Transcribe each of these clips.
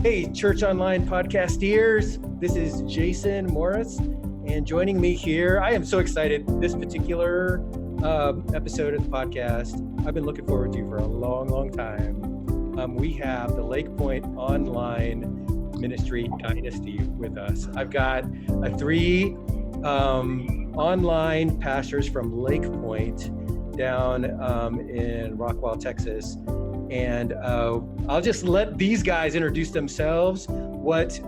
Hey, Church Online podcasteers. This is Jason Morris, and joining me here, I am so excited. This particular episode of the podcast, I've been looking forward to for a long, long time. We have the Lakepointe Online Ministry Dynasty with us. I've got three online pastors from Lakepointe down in Rockwall, Texas. And I'll just let these guys introduce themselves, what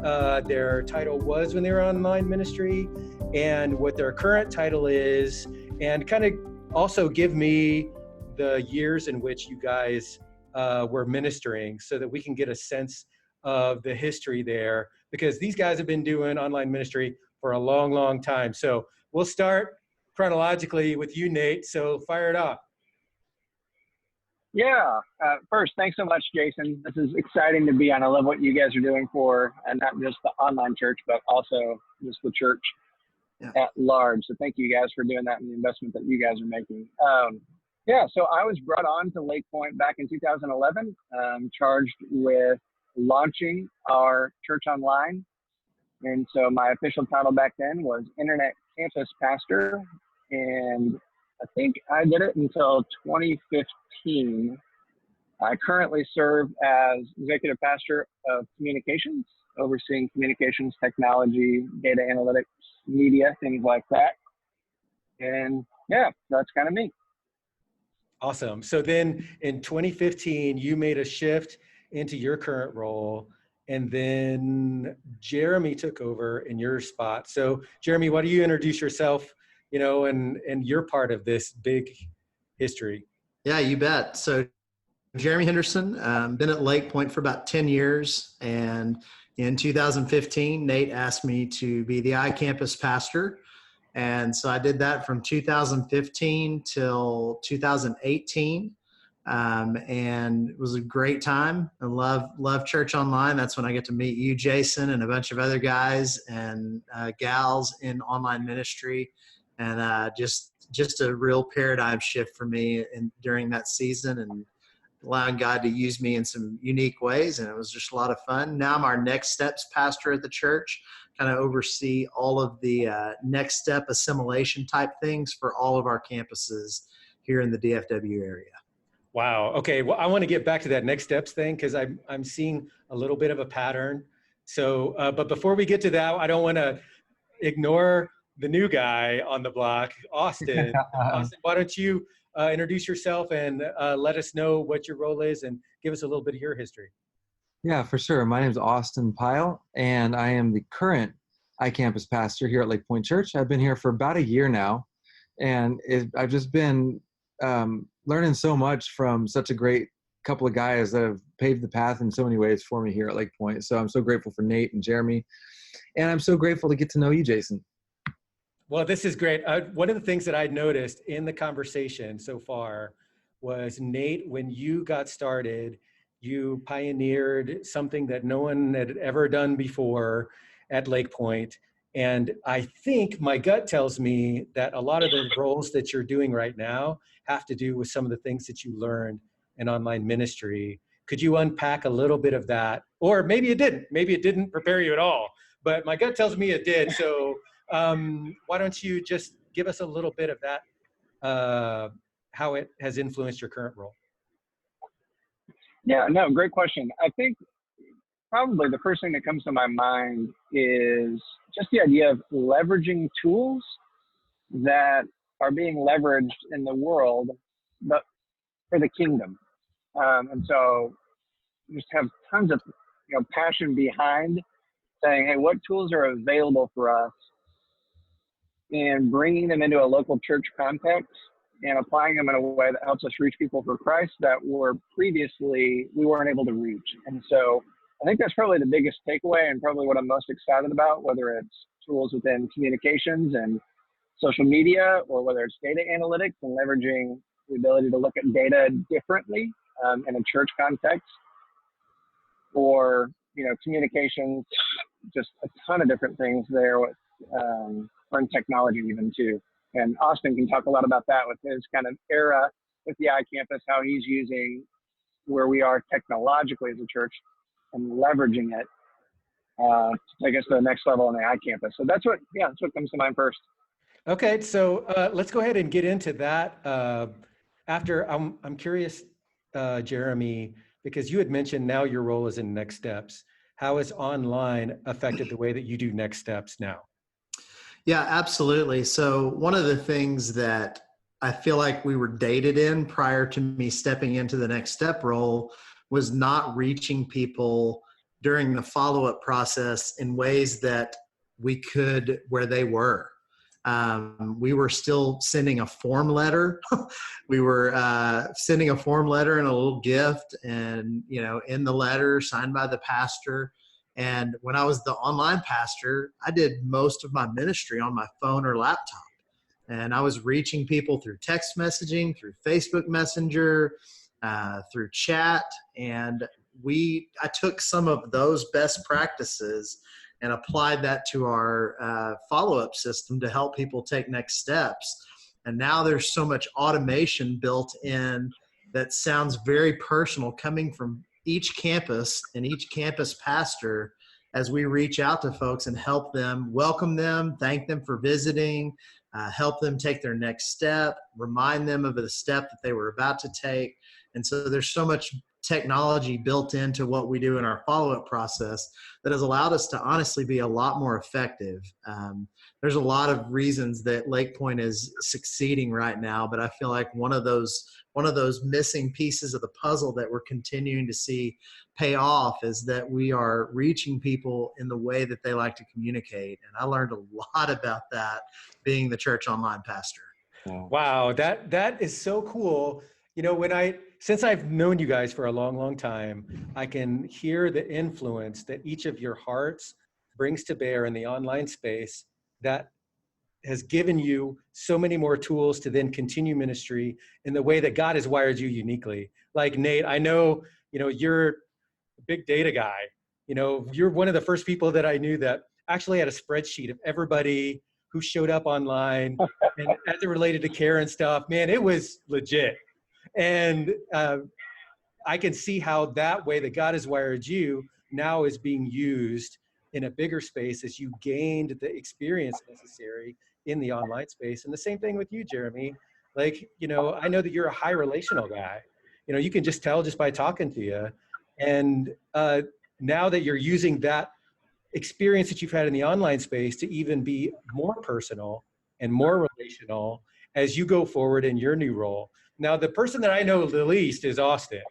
their title was when they were online ministry, and what their current title is, and kind of also give me the years in which you guys were ministering so that we can get a sense of the history there, because these guys have been doing online ministry for a long, long time. So we'll start chronologically with you, Nate. So fire it up. Yeah. First, thanks so much, Jason. This is exciting to be on. I love what you guys are doing for, and not just the online church, but also just the church at large. So thank you guys for doing that and the investment that you guys are making. So I was brought on to Lakepointe back in 2011, charged with launching our church online. And so my official title back then was Internet Campus Pastor. And I think I did it until 2015. I currently serve as executive pastor of communications, overseeing communications, technology, data analytics, media, things like that. And yeah, that's kind of me. Awesome. So then in 2015, you made a shift into your current role, and then Jeremy took over in your spot. So Jeremy, why don't you introduce yourself, and you're part of this big history. Yeah, you bet. So Jeremy Henderson, been at Lakepointe for about 10 years. And in 2015, Nate asked me to be the iCampus pastor. And so I did that from 2015 till 2018. And it was a great time. I love Church Online. That's when I get to meet you, Jason, and a bunch of other guys and gals in online ministry. And just a real paradigm shift for me during that season, and allowing God to use me in some unique ways. And it was just a lot of fun. Now I'm our Next Steps pastor at the church, kind of oversee all of the next step assimilation type things for all of our campuses here in the DFW area. Wow. Okay. Well, I want to get back to that next steps thing, because I'm seeing a little bit of a pattern. So, but before we get to that, I don't want to ignore the new guy on the block, Austin. Austin, why don't you introduce yourself and let us know what your role is and give us a little bit of your history. Yeah, for sure. My name is Austin Pyle, and I am the current iCampus pastor here at Lakepointe Church. I've been here for about a year now, and I've just been learning so much from such a great couple of guys that have paved the path in so many ways for me here at Lakepointe. So I'm so grateful for Nate and Jeremy, and I'm so grateful to get to know you, Jason. Well, this is great. One of the things that I noticed in the conversation so far was, Nate, when you got started, you pioneered something that no one had ever done before at Lakepointe. And I think my gut tells me that a lot of the roles that you're doing right now have to do with some of the things that you learned in online ministry. Could you unpack a little bit of that? Or maybe it didn't. Maybe it didn't prepare you at all. But my gut tells me it did. So why don't you just give us a little bit of that, how it has influenced your current role? Yeah, no, great question. I think probably the first thing that comes to my mind is just the idea of leveraging tools that are being leveraged in the world, but for the kingdom. And so just have tons of passion behind saying, hey, what tools are available for us, and bringing them into a local church context and applying them in a way that helps us reach people for Christ that were previously we weren't able to reach. And so I think that's probably the biggest takeaway, and probably what I'm most excited about, whether it's tools within communications and social media, or whether it's data analytics and leveraging the ability to look at data differently in a church context, or communications, just a ton of different things there with or in technology even too. And Austin can talk a lot about that with his kind of era with the iCampus, how he's using where we are technologically as a church and leveraging it to take us to the next level on the iCampus. So that's what comes to mind first. Okay, so let's go ahead and get into that. After I'm curious, Jeremy, because you had mentioned now your role is in Next Steps. How has online affected the way that you do Next Steps now? Yeah, absolutely. So one of the things that I feel like we were dated in prior to me stepping into the Next Step role was not reaching people during the follow-up process in ways that we could where they were. We were still sending a form letter. We were sending a form letter and a little gift, and in the letter signed by the pastor. And when I was the online pastor, I did most of my ministry on my phone or laptop. And I was reaching people through text messaging, through Facebook Messenger, through chat. And I took some of those best practices and applied that to our follow-up system to help people take next steps. And now there's so much automation built in that sounds very personal coming from each campus and each campus pastor as we reach out to folks and help them, welcome them, thank them for visiting, help them take their next step, remind them of the step that they were about to take. And so there's so much technology built into what we do in our follow-up process that has allowed us to honestly be a lot more effective. There's a lot of reasons that Lakepointe is succeeding right now, but I feel like one of those missing pieces of the puzzle that we're continuing to see pay off is that we are reaching people in the way that they like to communicate. And I learned a lot about that being the church online pastor. Wow, that is so cool. Since I've known you guys for a long, long time, I can hear the influence that each of your hearts brings to bear in the online space that has given you so many more tools to then continue ministry in the way that God has wired you uniquely. Like Nate, I know, you're a big data guy. You're one of the first people that I knew that actually had a spreadsheet of everybody who showed up online and as it related to care and stuff. Man, it was legit. And I can see how that way that God has wired you now is being used in a bigger space as you gained the experience necessary in the online space. And the same thing with you, Jeremy. Like, I know that you're a high relational guy. You can just tell just by talking to you. And now that you're using that experience that you've had in the online space to even be more personal and more relational as you go forward in your new role. Now, the person that I know the least is Austin.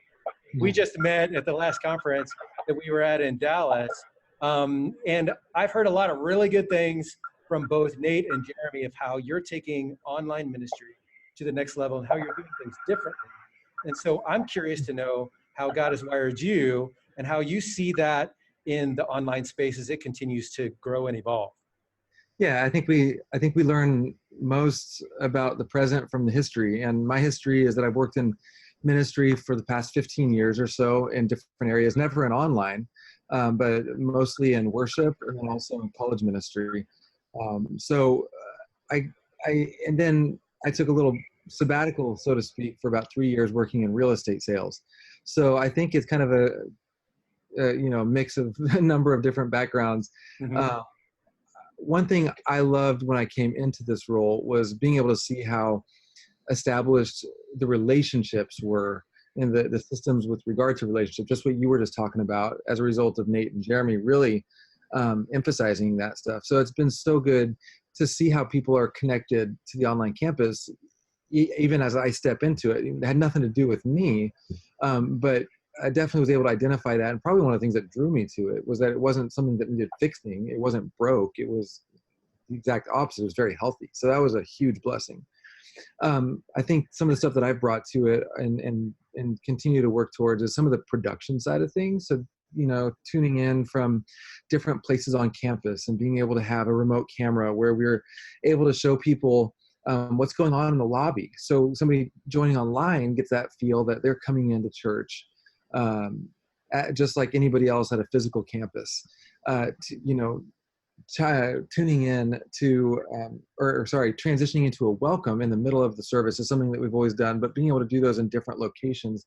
We just met at the last conference that we were at in Dallas. And I've heard a lot of really good things from both Nate and Jeremy of how you're taking online ministry to the next level and how you're doing things differently. And so I'm curious to know how God has wired you and how you see that in the online space as it continues to grow and evolve. Yeah, I think we learn most about the present from the history. And my history is that I've worked in ministry for the past 15 years or so in different areas, never in online, but mostly in worship and then also in college ministry. And then I took a little sabbatical, so to speak, for about 3 years working in real estate sales. So I think it's kind of a mix of a number of different backgrounds. Mm-hmm. One thing I loved when I came into this role was being able to see how established the relationships were in the systems with regard to relationships, just what you were just talking about as a result of Nate and Jeremy really emphasizing that stuff. So it's been so good to see how people are connected to the online campus, even as I step into it. It had nothing to do with me, but I definitely was able to identify that. And probably one of the things that drew me to it was that it wasn't something that needed fixing. It wasn't broke. It was the exact opposite. It was very healthy. So that was a huge blessing. I think some of the stuff that I've brought to it and continue to work towards is some of the production side of things. So, tuning in from different places on campus and being able to have a remote camera where we're able to show people what's going on in the lobby. So somebody joining online gets that feel that they're coming into church, just like anybody else at a physical campus. Tuning in to, transitioning into a welcome in the middle of the service is something that we've always done, but being able to do those in different locations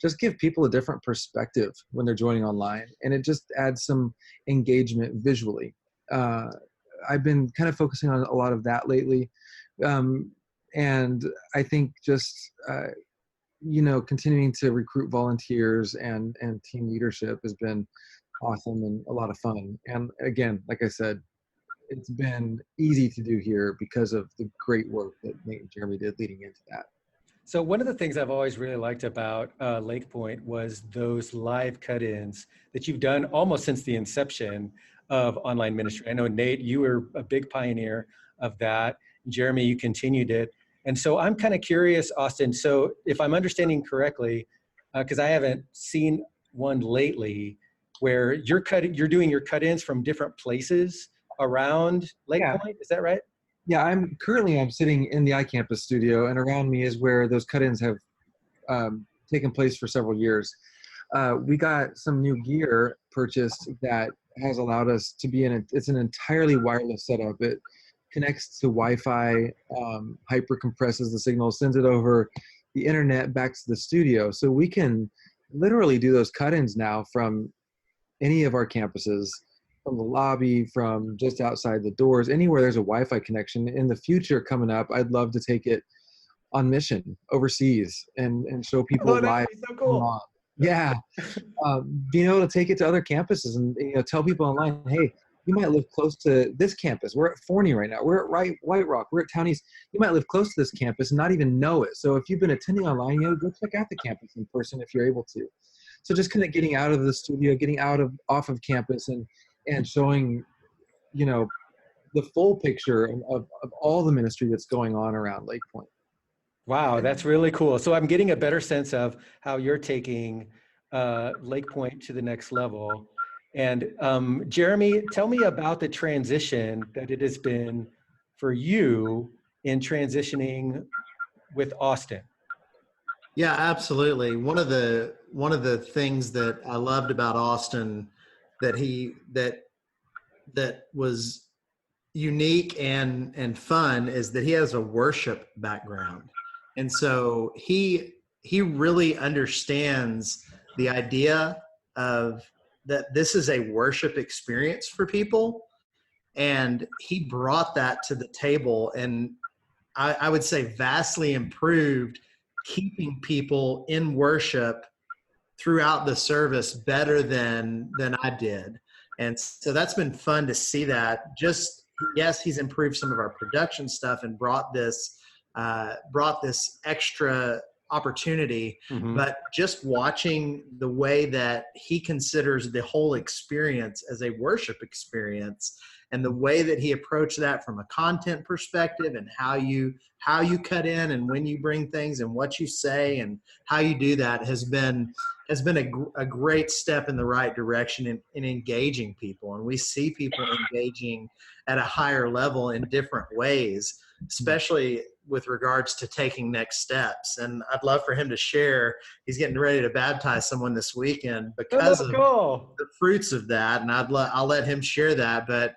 just give people a different perspective when they're joining online, and it just adds some engagement visually. I've been kind of focusing on a lot of that lately, and I think just continuing to recruit volunteers and team leadership has been awesome and a lot of fun. And again, like I said, it's been easy to do here because of the great work that Nate and Jeremy did leading into that. So one of the things I've always really liked about Lakepointe was those live cut-ins that you've done almost since the inception of online ministry. I know, Nate, you were a big pioneer of that. Jeremy, you continued it. And so I'm kind of curious, Austin, so if I'm understanding correctly, because I haven't seen one lately, where you're doing your cut-ins from different places around Lakepointe, Yeah. Is that right? Yeah, I'm sitting in the iCampus studio, and around me is where those cut-ins have taken place for several years. We got some new gear purchased that has allowed us to be it's an entirely wireless setup. It connects to Wi-Fi, hyper compresses the signal, sends it over the internet back to the studio. So we can literally do those cut-ins now from any of our campuses, from the lobby, from just outside the doors, anywhere there's a Wi-Fi connection. In the future coming up, I'd love to take it on mission overseas and show people live. That'd be so cool. Yeah, being able to take it to other campuses and tell people online, hey, you might live close to this campus. We're at Forney right now. We're at White Rock. We're at Town East. You might live close to this campus and not even know it. So if you've been attending online, go check out the campus in person if you're able to. So just kind of getting out of the studio, getting off of campus and showing, the full picture of all the ministry that's going on around Lakepointe. Wow, that's really cool. So I'm getting a better sense of how you're taking Lakepointe to the next level. And Jeremy, tell me about the transition that it has been for you in transitioning with Austin. Yeah, absolutely. One of the things that I loved about Austin that was unique and fun is that he has a worship background. And so he really understands the idea of that this is a worship experience for people. And he brought that to the table, and I would say vastly improved keeping people in worship throughout the service better than I did. And so that's been fun to see that. Yes, he's improved some of our production stuff and brought this extra opportunity, but just watching the way that he considers the whole experience as a worship experience, and the way that he approached that from a content perspective, and how you cut in and when you bring things and what you say and how you do that has been a great step in the right direction in engaging people. And we see people engaging at a higher level in different ways, especially with regards to taking next steps. And I'd love for him to share. He's getting ready to baptize someone this weekend because of the fruits of that. And I'll let him share that. But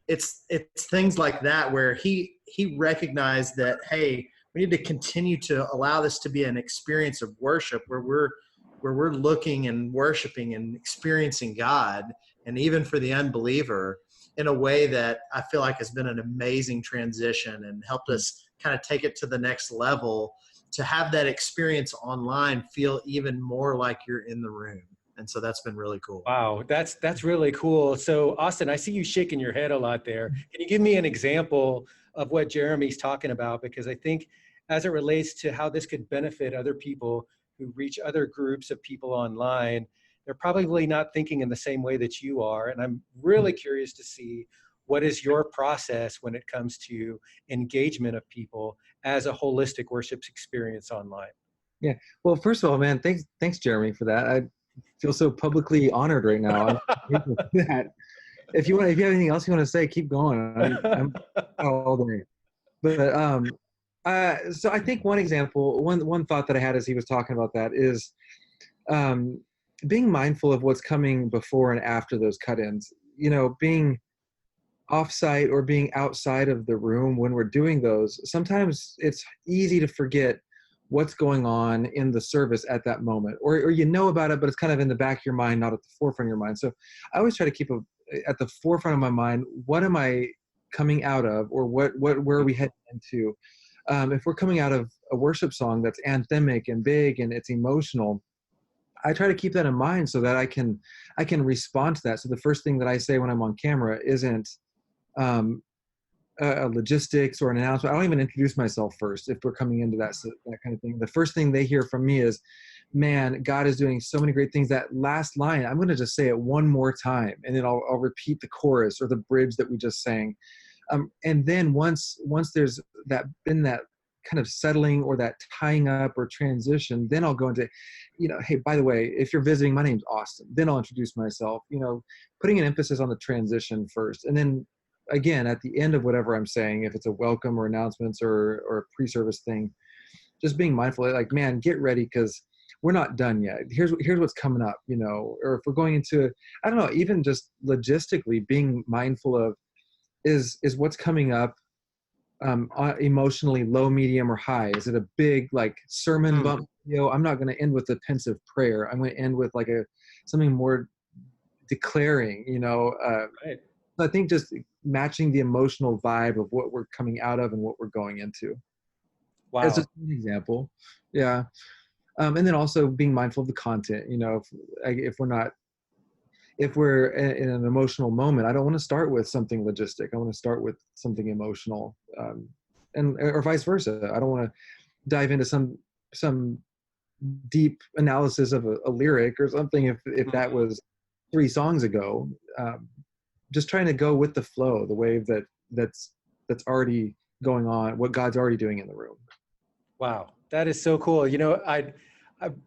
it's things like that where he recognized that, hey, we need to continue to allow this to be an experience of worship where we're looking and worshiping and experiencing God, and even for the unbeliever, in a way that I feel like has been an amazing transition and helped us kind of take it to the next level, to have that experience online feel even more like you're in the room. And so that's been really cool. Wow, that's really cool. So Austin, I see you shaking your head a lot there. Can you give me an example of what Jeremy's talking about? Because I think as it relates to how this could benefit other people who reach other groups of people online, they're probably not thinking in the same way that you are. And I'm really curious to see what is your process when it comes to engagement of people as a holistic worship experience online. Yeah. Well, first of all, man, thanks, Jeremy, for that. I feel so publicly honored right now. That. If you have anything else you want to say, keep going. I'm all day. But so I think one example, one thought that I had as he was talking about that is being mindful of what's coming before and after those cut-ins. Being off-site or being outside of the room when we're doing those. Sometimes it's easy to forget what's going on in the service at that moment, or you know about it, but it's kind of in the back of your mind, not at the forefront of your mind. So I always try to keep at the forefront of my mind, what am I coming out of, or where are we heading into? If we're coming out of a worship song that's anthemic and big and it's emotional, I try to keep that in mind so that I can respond to that. So the first thing that I say when I'm on camera isn't a logistics or an announcement. I don't even introduce myself first if we're coming into that kind of thing. The first thing they hear from me is, man, God is doing so many great things. That last line, I'm going to just say it one more time, and then I'll repeat the chorus or the bridge that we just sang. And then once there's been that kind of settling or that tying up or transition, then I'll go into, hey, by the way, if you're visiting, my name's Austin. Then I'll introduce myself, putting an emphasis on the transition first. And then again, at the end of whatever I'm saying, if it's a welcome or announcements or a pre-service thing, just being mindful, like, man, get ready because we're not done yet. Here's what's coming up, or if we're going into, I don't know, even just logistically being mindful of is what's coming up emotionally low, medium, or high. Is it a big sermon bump? I'm not going to end with a pensive prayer. I'm going to end with something more declaring, Right. I think just matching the emotional vibe of what we're coming out of and what we're going into. Wow. As just an example. Yeah. And then also being mindful of the content, if we're in an emotional moment, I don't want to start with something logistic. I want to start with something emotional, or vice versa. I don't want to dive into some deep analysis of a lyric or something if that was 3 songs ago. Just trying to go with the flow, the wave that's already going on, what God's already doing in the room. Wow, that is so cool.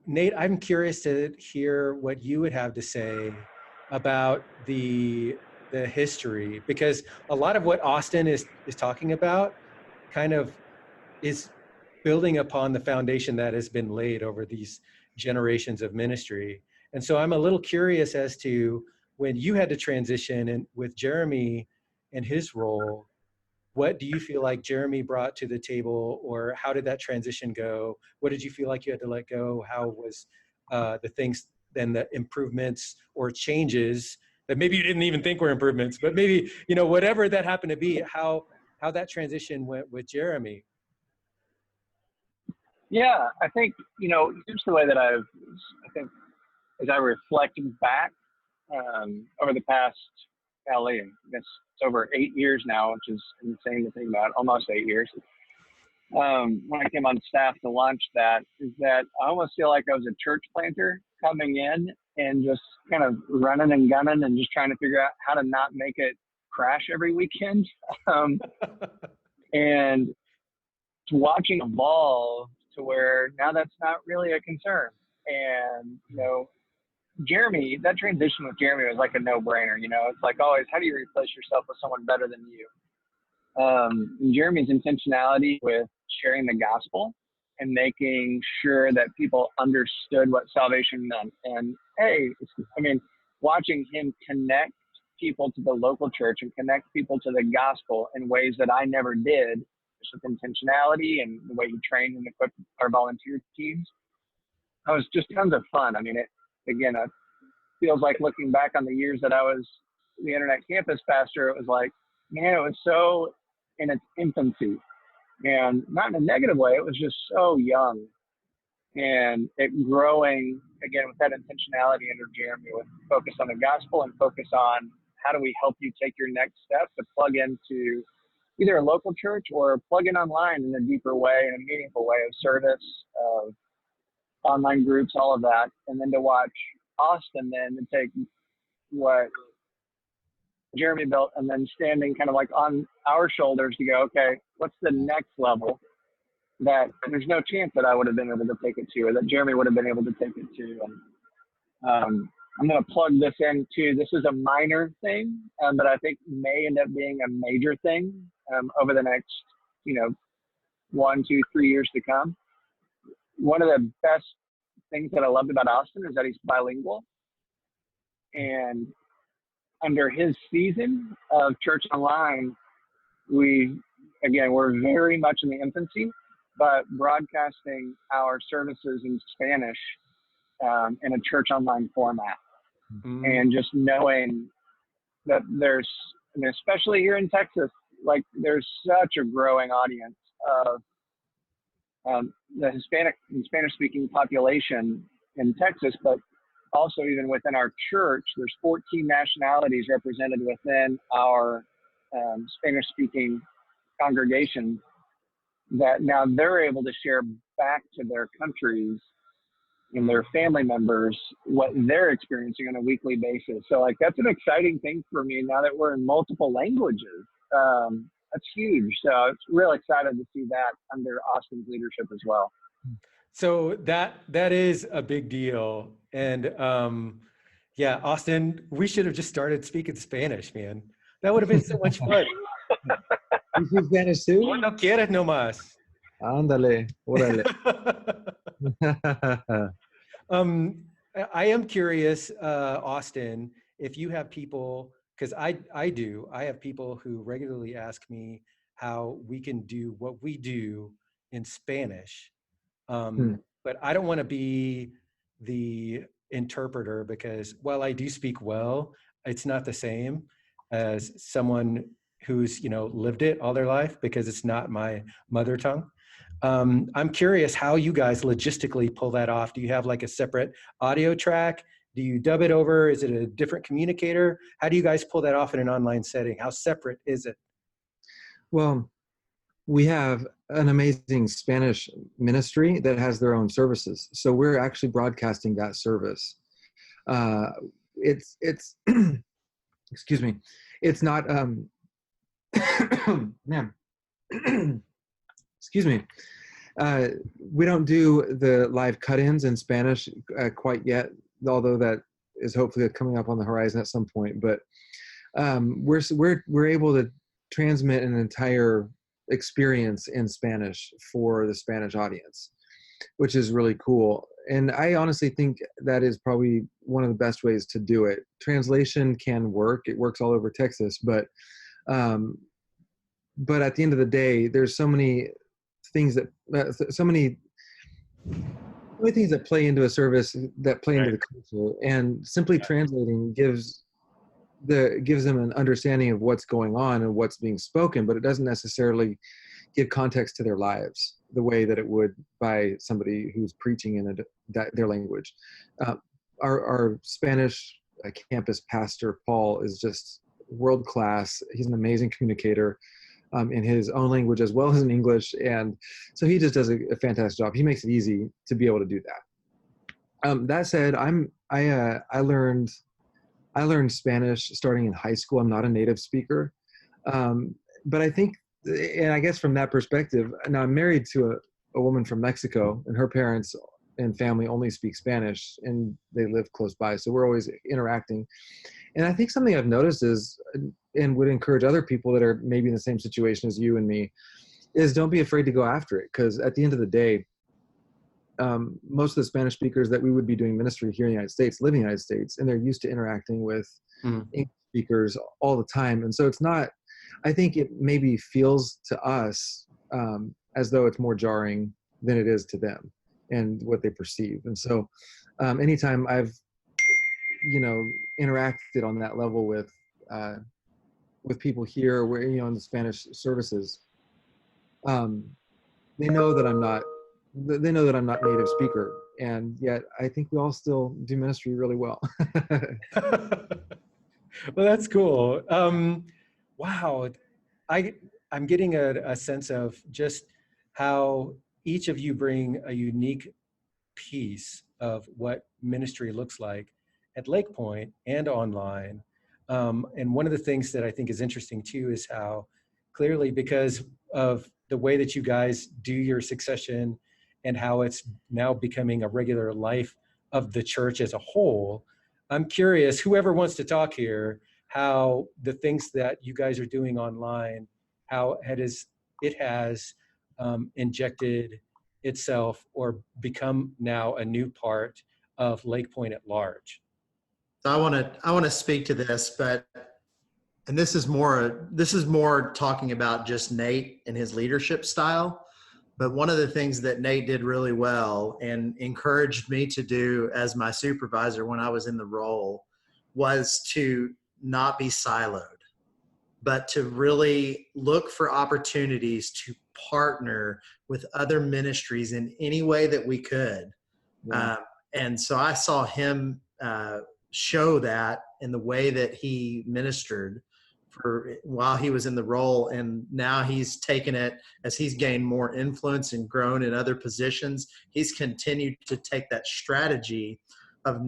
Nate, I'm curious to hear what you would have to say about the history, because a lot of what Austin is talking about kind of is building upon the foundation that has been laid over these generations of ministry. And so I'm a little curious as to when you had to transition and with Jeremy and his role, what do you feel like Jeremy brought to the table, or how did that transition go? What did you feel like you had to let go? How was the things, then the improvements or changes that maybe you didn't even think were improvements, but maybe, whatever that happened to be, how that transition went with Jeremy? Yeah, I think, here's the way that I think as I reflect back over the past, I guess it's over 8 years now, which is insane to think about, almost 8 years. When I came on staff to launch that, is that I almost feel like I was a church planter coming in and just kind of running and gunning and just trying to figure out how to not make it crash every weekend. And watching evolve to where now that's not really a concern. And, Jeremy, that transition with Jeremy was like a no-brainer. It's like always, how do you replace yourself with someone better than you? And Jeremy's intentionality with sharing the gospel and making sure that people understood what salvation meant. And watching him connect people to the local church and connect people to the gospel in ways that I never did, just with intentionality and the way he trained and equipped our volunteer teams. It was just tons of fun. It feels like looking back on the years that I was the internet campus pastor, it was like, man, it was so in its infancy, and not in a negative way. It was just so young, and it growing again with that intentionality under Jeremy, with focus on the gospel and focus on how do we help you take your next step to plug into either a local church or plug in online in a deeper way, in a meaningful way of service, of online groups, all of that. And then to watch Austin then to take what Jeremy built and then standing kind of like on our shoulders to go, okay, what's the next level that there's no chance that I would have been able to take it to, or that Jeremy would have been able to take it to. And I'm going to plug this into, this is a minor thing, but I think may end up being a major thing over the next, 1, 2, 3 years to come. One of the best things that I loved about Austin is that he's bilingual. And under his season of Church Online, we're very much in the infancy, but broadcasting our services in Spanish in a church online format. And just knowing that there's, and especially here in Texas, like there's such a growing audience of the Hispanic and Spanish speaking population in Texas, but also even within our church, there's 14 nationalities represented within our Spanish speaking congregation, that now they're able to share back to their countries and their family members what they're experiencing on a weekly basis. So like, that's an exciting thing for me now that we're in multiple languages. That's huge. So it's real excited to see that under Austin's leadership as well. So that is a big deal. And yeah, Austin, we should have just started speaking Spanish, man. That would have been so much fun. You speak Spanish too? Cuando quieras nomás. Ándale, órale. I am curious, Austin, if you have people, because I have people who regularly ask me how we can do what we do in Spanish. But I don't want to be the interpreter, because while I do speak well, it's not the same as someone who's, lived it all their life, because it's not my mother tongue. I'm curious how you guys logistically pull that off. Do you have like a separate audio track? Do you dub it over? Is it a different communicator? How do you guys pull that off in an online setting? How separate is it? Well, we have an amazing Spanish ministry that has their own services. So we're actually broadcasting that service. It's excuse me. It's not, man, excuse me. We don't do the live cut-ins in Spanish quite yet, although that is hopefully coming up on the horizon at some point. But we're able to transmit an entire experience in Spanish for the Spanish audience, which is really cool. And I honestly think that is probably one of the best ways to do it. Translation can work. It works all over Texas, but at the end of the day, there's so many things that things that play into a service, that play into the culture, and simply translating gives them an understanding of what's going on and what's being spoken, but it doesn't necessarily give context to their lives the way that it would by somebody who's preaching in their language. Our Spanish campus pastor, Paul, is just world class. He's an amazing communicator in his own language as well as in English, and so he just does a fantastic job. He makes it easy to be able to do that. That said, I learned Spanish starting in high school. I'm not a native speaker, but I think, and I guess from that perspective, now I'm married to a woman from Mexico, and her parents and family only speak Spanish, and they live close by, so we're always interacting. And I think something I've noticed is, and would encourage other people that are maybe in the same situation as you and me, is don't be afraid to go after it, because at the end of the day, most of the Spanish speakers that we would be doing ministry here in the United States live in the United States, and they're used to interacting with English speakers all the time. And so it's not, I think it maybe feels to us as though it's more jarring than it is to them and what they perceive. And so anytime I've, interacted on that level with people here, where, in the Spanish services, they know that I'm not native speaker, and yet I think we all still do ministry really well. Well, that's cool. Wow. I'm getting a sense of just how each of you bring a unique piece of what ministry looks like at Lakepointe and online. And one of the things that I think is interesting too is how clearly, because of the way that you guys do your succession and how it's now becoming a regular life of the church as a whole, I'm curious, whoever wants to talk here, how the things that you guys are doing online, how it has injected itself or become now a new part of Lakepointe at large. So I want to speak to this, and this is more talking about just Nate and his leadership style. But one of the things that Nate did really well and encouraged me to do as my supervisor when I was in the role was to not be siloed, but to really look for opportunities to partner with other ministries in any way that we could. Yeah. And so I saw him show that in the way that he ministered for while he was in the role. And now he's taken it as he's gained more influence and grown in other positions. He's continued to take that strategy of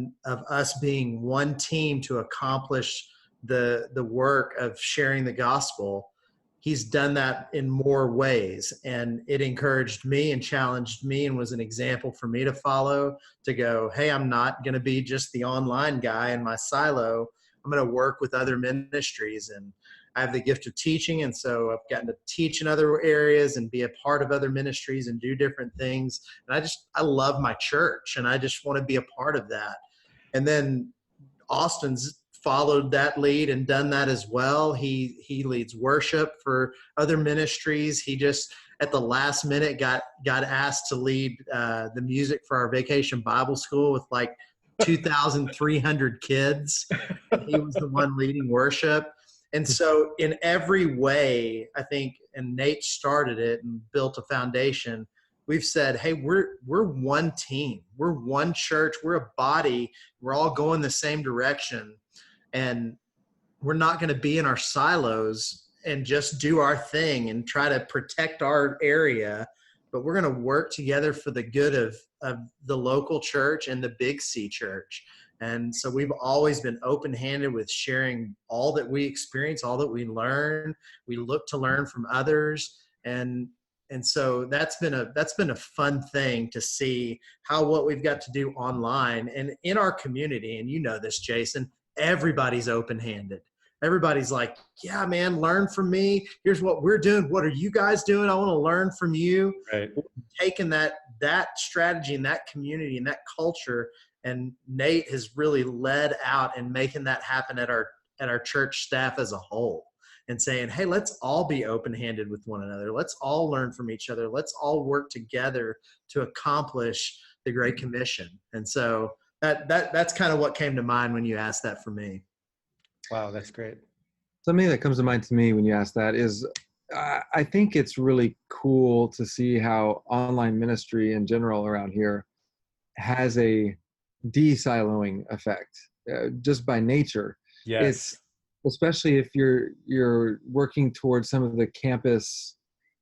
us being one team to accomplish the work of sharing the gospel. He's done that in more ways, and it encouraged me and challenged me and was an example for me to follow, to go, hey, I'm not going to be just the online guy in my silo. I'm going to work with other ministries, and I have the gift of teaching. And so I've gotten to teach in other areas and be a part of other ministries and do different things. And I love my church, and I just want to be a part of that. And then Austin's followed that lead and done that as well. He leads worship for other ministries. He just at the last minute got asked to lead the music for our vacation Bible school with like 2,300 kids. He was the one leading worship. And so in every way, I think, and Nate started it and built a foundation, we've said, hey, we're one team. We're one church. We're a body. We're all going the same direction. And we're not going to be in our silos and just do our thing and try to protect our area, but we're going to work together for the good of the local church and the Big C church. And so we've always been open-handed with sharing all that we experience, all that we learn. We look to learn from others. And so that's been a fun thing to see how what we've got to do online and in our community. And you know this, Jason, everybody's open-handed. Everybody's like, yeah, man, learn from me. Here's what we're doing. What are you guys doing? I want to learn from you. Right. Taking that strategy and that community and that culture, and Nate has really led out and making that happen at our church staff as a whole, and saying, hey, let's all be open-handed with one another. Let's all learn from each other. Let's all work together to accomplish the Great Commission. And so that's kind of what came to mind when you asked that for me. Wow, that's great. Something that comes to mind to me when you ask that is I think it's really cool to see how online ministry in general around here has a de-siloing effect just by nature. Yes. It's especially if you're working towards some of the campus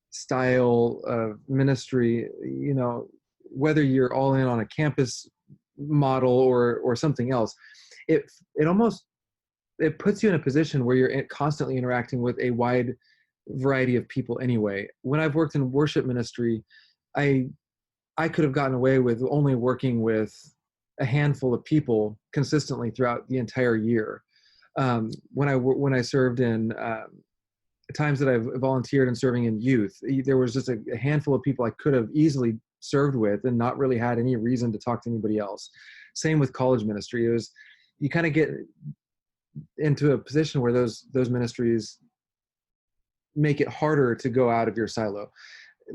style of ministry, you know, whether you're all in on a campus model or something else, it puts you in a position where you're constantly interacting with a wide variety of people anyway. When I've worked in worship ministry, I could have gotten away with only working with a handful of people consistently throughout the entire year. When I served in times that I've volunteered and serving in youth, there was just a handful of people I could have easily served with and not really had any reason to talk to anybody else. Same with college ministry. You kind of get into a position where those ministries make it harder to go out of your silo.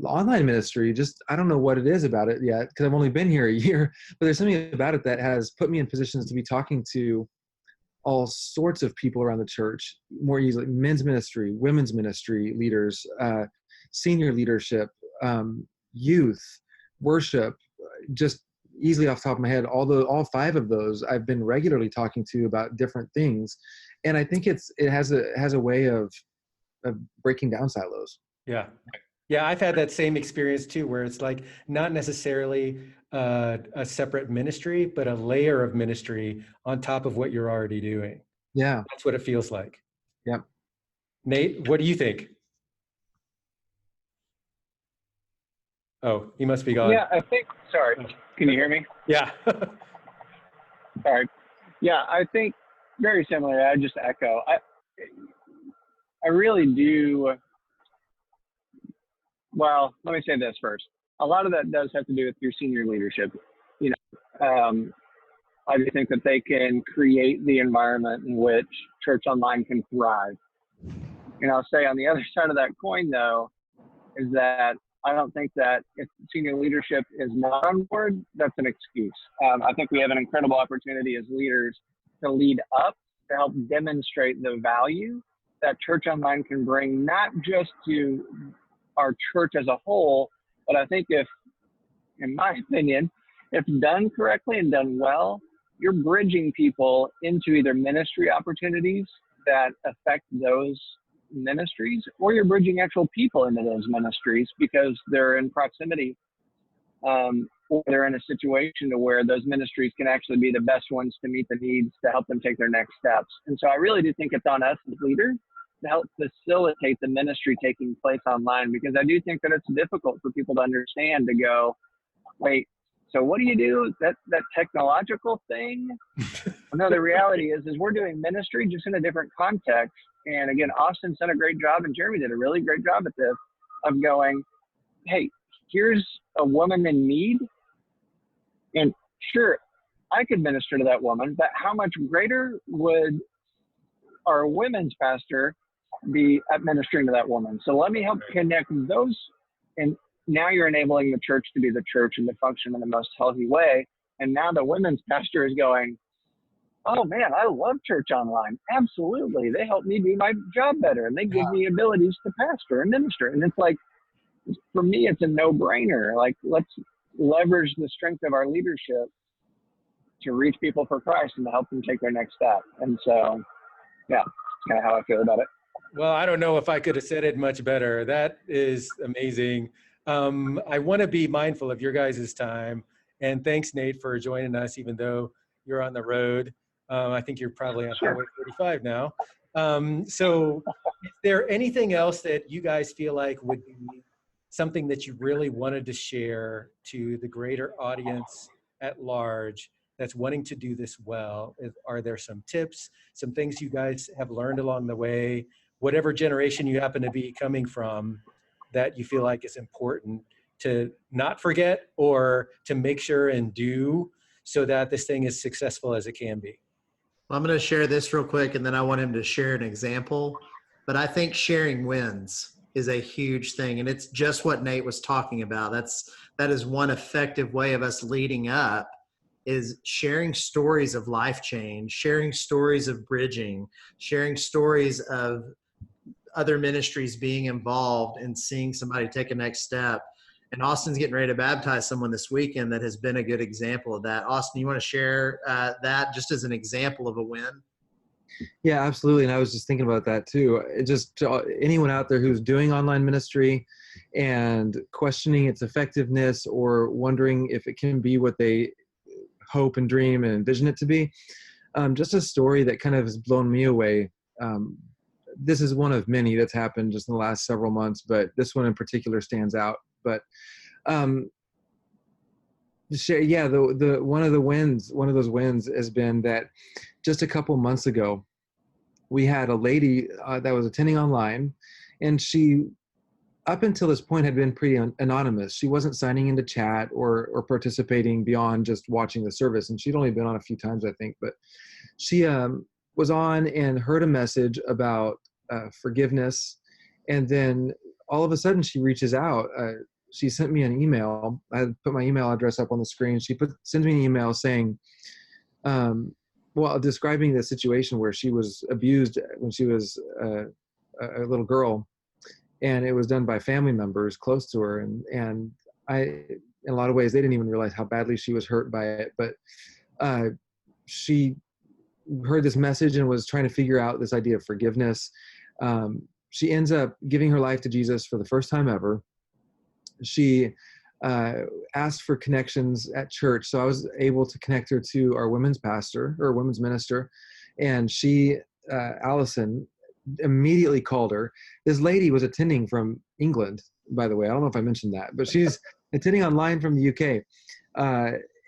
The online ministry, I don't know what it is about it yet, because I've only been here a year, but there's something about it that has put me in positions to be talking to all sorts of people around the church more easily. Men's ministry, women's ministry leaders, senior leadership, youth, worship, just easily off the top of my head, all five of those I've been regularly talking to about different things. And I think it has a way of breaking down silos. Yeah. Yeah, I've had that same experience too, where it's like not necessarily a separate ministry, but a layer of ministry on top of what you're already doing. Yeah. That's what it feels like. Yep. Nate, what do you think? Oh, he must be gone. Yeah, I think, sorry, can you hear me? Yeah. Sorry. Yeah, I think very similar. I just echo. I really do. Well, let me say this first. A lot of that does have to do with your senior leadership. You know, I do think that they can create the environment in which Church Online can thrive. And I'll say on the other side of that coin, though, is that I don't think that if senior leadership is not on board, that's an excuse. I think we have an incredible opportunity as leaders to lead up, to help demonstrate the value that Church Online can bring, not just to our church as a whole, but I think if, in my opinion, if done correctly and done well, you're bridging people into either ministry opportunities that affect those ministries, or you're bridging actual people into those ministries because they're in proximity, or they're in a situation to where those ministries can actually be the best ones to meet the needs to help them take their next steps. And so I really do think it's on us as leaders to help facilitate the ministry taking place online, because I do think that it's difficult for people to understand, to go, wait, so what do you do? That technological thing? No, the reality is we're doing ministry just in a different context. And again, Austin's done a great job, and Jeremy did a really great job at this, of going, hey, here's a woman in need. And sure, I could minister to that woman, but how much greater would our women's pastor be at ministering to that woman? So let me help connect those. And now you're enabling the church to be the church and to function in the most healthy way. And now the women's pastor is going, oh man, I love Church Online. Absolutely. They help me do my job better, and they give me abilities to pastor and minister. And it's like, for me, it's a no-brainer. Like, let's leverage the strength of our leadership to reach people for Christ and to help them take their next step. And so, yeah, that's kind of how I feel about it. Well, I don't know if I could have said it much better. That is amazing. I want to be mindful of your guys' time. And thanks, Nate, for joining us, even though you're on the road. I think you're probably on Highway 45 now. So is there anything else that you guys feel like would be something that you really wanted to share to the greater audience at large that's wanting to do this well? Are there some tips, some things you guys have learned along the way, whatever generation you happen to be coming from, that you feel like is important to not forget or to make sure and do so that this thing is successful as it can be? Well, I'm going to share this real quick, and then I want him to share an example. But I think sharing wins is a huge thing, and it's just what Nate was talking about. That is one effective way of us leading up, is sharing stories of life change, sharing stories of bridging, sharing stories of other ministries being involved and seeing somebody take a next step. And Austin's getting ready to baptize someone this weekend that has been a good example of that. Austin, you want to share that just as an example of a win? Yeah, absolutely. And I was just thinking about that too. Just anyone out there who's doing online ministry and questioning its effectiveness or wondering if it can be what they hope and dream and envision it to be. Just a story that kind of has blown me away. This is one of many that's happened just in the last several months, but this one in particular stands out. But the one of those wins has been that just a couple months ago, we had a lady that was attending online, and she, up until this point, had been pretty anonymous. She wasn't signing into chat or participating beyond just watching the service, and she'd only been on a few times, I think. But she was on and heard a message about forgiveness, and then all of a sudden she reaches out. She sent me an email. I had put my email address up on the screen. She sent me an email saying, describing the situation where she was abused when she was a little girl, and it was done by family members close to her. And I, in a lot of ways, they didn't even realize how badly she was hurt by it. But she heard this message and was trying to figure out this idea of forgiveness. She ends up giving her life to Jesus for the first time ever. She asked for connections at church, so I was able to connect her to our women's pastor or women's minister, and she, Allison, immediately called her. This lady was attending from England, by the way. I don't know if I mentioned that, but she's attending online from the UK,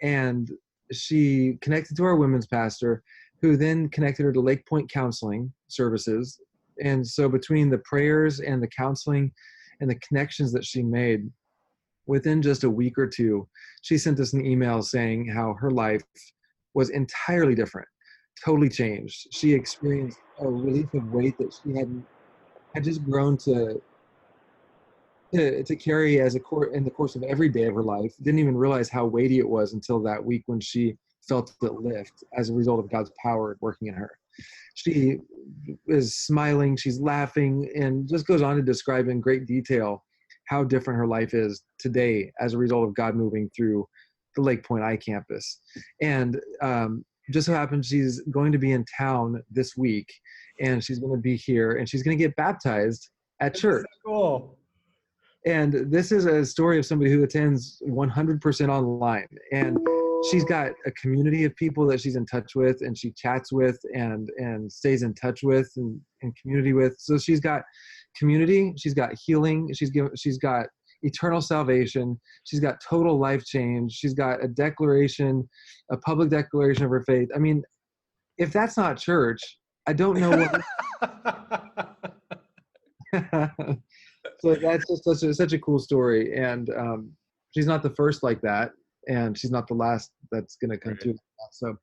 and she connected to our women's pastor, who then connected her to Lakepointe counseling services. And so between the prayers and the counseling and the connections that she made, within just a week or two, she sent us an email saying how her life was entirely different, totally changed. She experienced a relief of weight that she had just grown to to carry as in the course of every day of her life. Didn't even realize how weighty it was until that week when she felt it lift as a result of God's power working in her. She is smiling, she's laughing, and just goes on to describe in great detail how different her life is today as a result of God moving through the Lakepointe iCampus. And just so happens she's going to be in town this week, and she's going to be here, and she's going to get baptized at church. So cool. And this is a story of somebody who attends 100% online. And she's got a community of people that she's in touch with, and she chats with and stays in touch with and community with. So she's got community, she's got healing, she's got eternal salvation, she's got total life change, she's got a public declaration of her faith. I mean, if that's not church, I don't know what. So that's just such a cool story, and she's not the first like that, and she's not the last that's going to come to it. So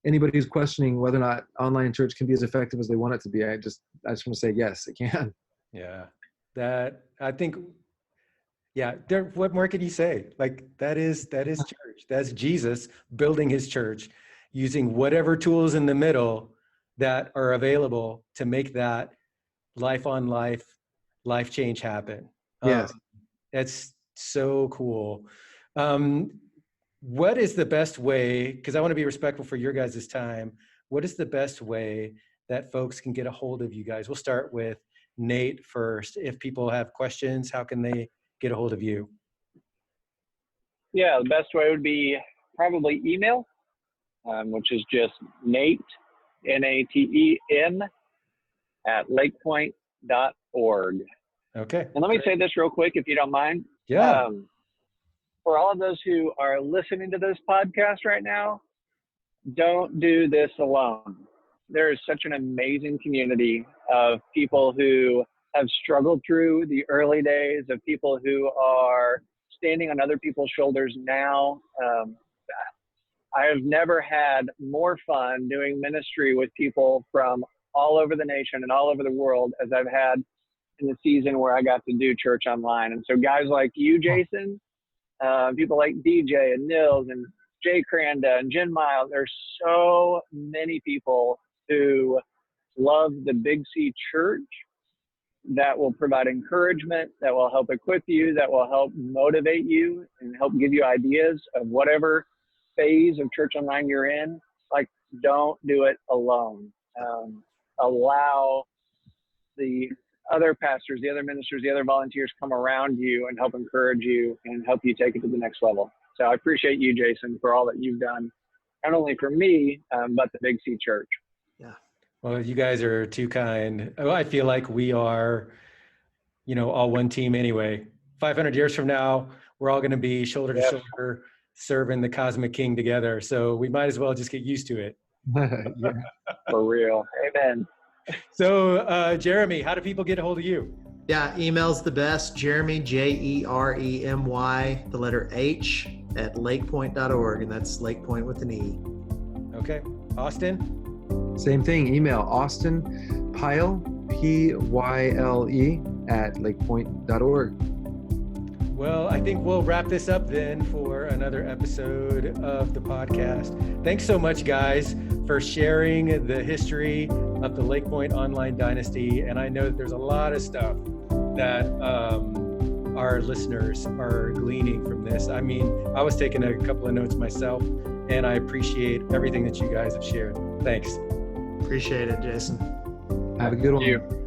anybody who's questioning whether or not online church can be as effective as they want it to be, I just want to say yes, it can. Yeah, that I think. Yeah, what more can you say? Like that is church. That's Jesus building his church, using whatever tools in the middle that are available to make that life on life change happen. Yes. That's so cool. What is the best way, because I want to be respectful for your guys' time, what is the best way that folks can get a hold of you guys? We'll start with Nate first. If people have questions, how can they get a hold of you? Yeah, the best way would be probably email, which is just Nate, Naten, at lakepointe.org. Okay. And let me say this real quick, if you don't mind. Yeah. For all of those who are listening to this podcast right now, don't do this alone. There is such an amazing community of people who have struggled through the early days, of people who are standing on other people's shoulders now. I have never had more fun doing ministry with people from all over the nation and all over the world as I've had in the season where I got to do church online. And so guys like you, Jason, people like DJ and Nils and Jay Cranda and Jen Miles, there's so many people who love the Big C Church that will provide encouragement, that will help equip you, that will help motivate you and help give you ideas of whatever phase of church online you're in. Like, don't do it alone. Allow the other pastors, the other ministers, the other volunteers come around you and help encourage you and help you take it to the next level. So I appreciate you, Jason, for all that you've done, not only for me, but the Big C Church. Yeah. Well, you guys are too kind. Well, I feel like we are, all one team anyway. 500 years from now, we're all going to be shoulder to shoulder serving the Cosmic King together. So we might as well just get used to it. Yeah. For real. Amen. So, Jeremy, how do people get a hold of you? Yeah, email's the best. Jeremy, Jeremy, the letter H, at lakepointe.org, and that's Lakepointe with an E. Okay. Austin? Same thing, email Austin Pyle, Pyle, at lakepointe.org. Well, I think we'll wrap this up then for another episode of the podcast. Thanks so much, guys, for sharing the history of the Lakepointe Online Dynasty. And I know that there's a lot of stuff that our listeners are gleaning from this. I mean, I was taking a couple of notes myself, and I appreciate everything that you guys have shared. Thanks. Appreciate it, Jason. Have a good one. Thank you.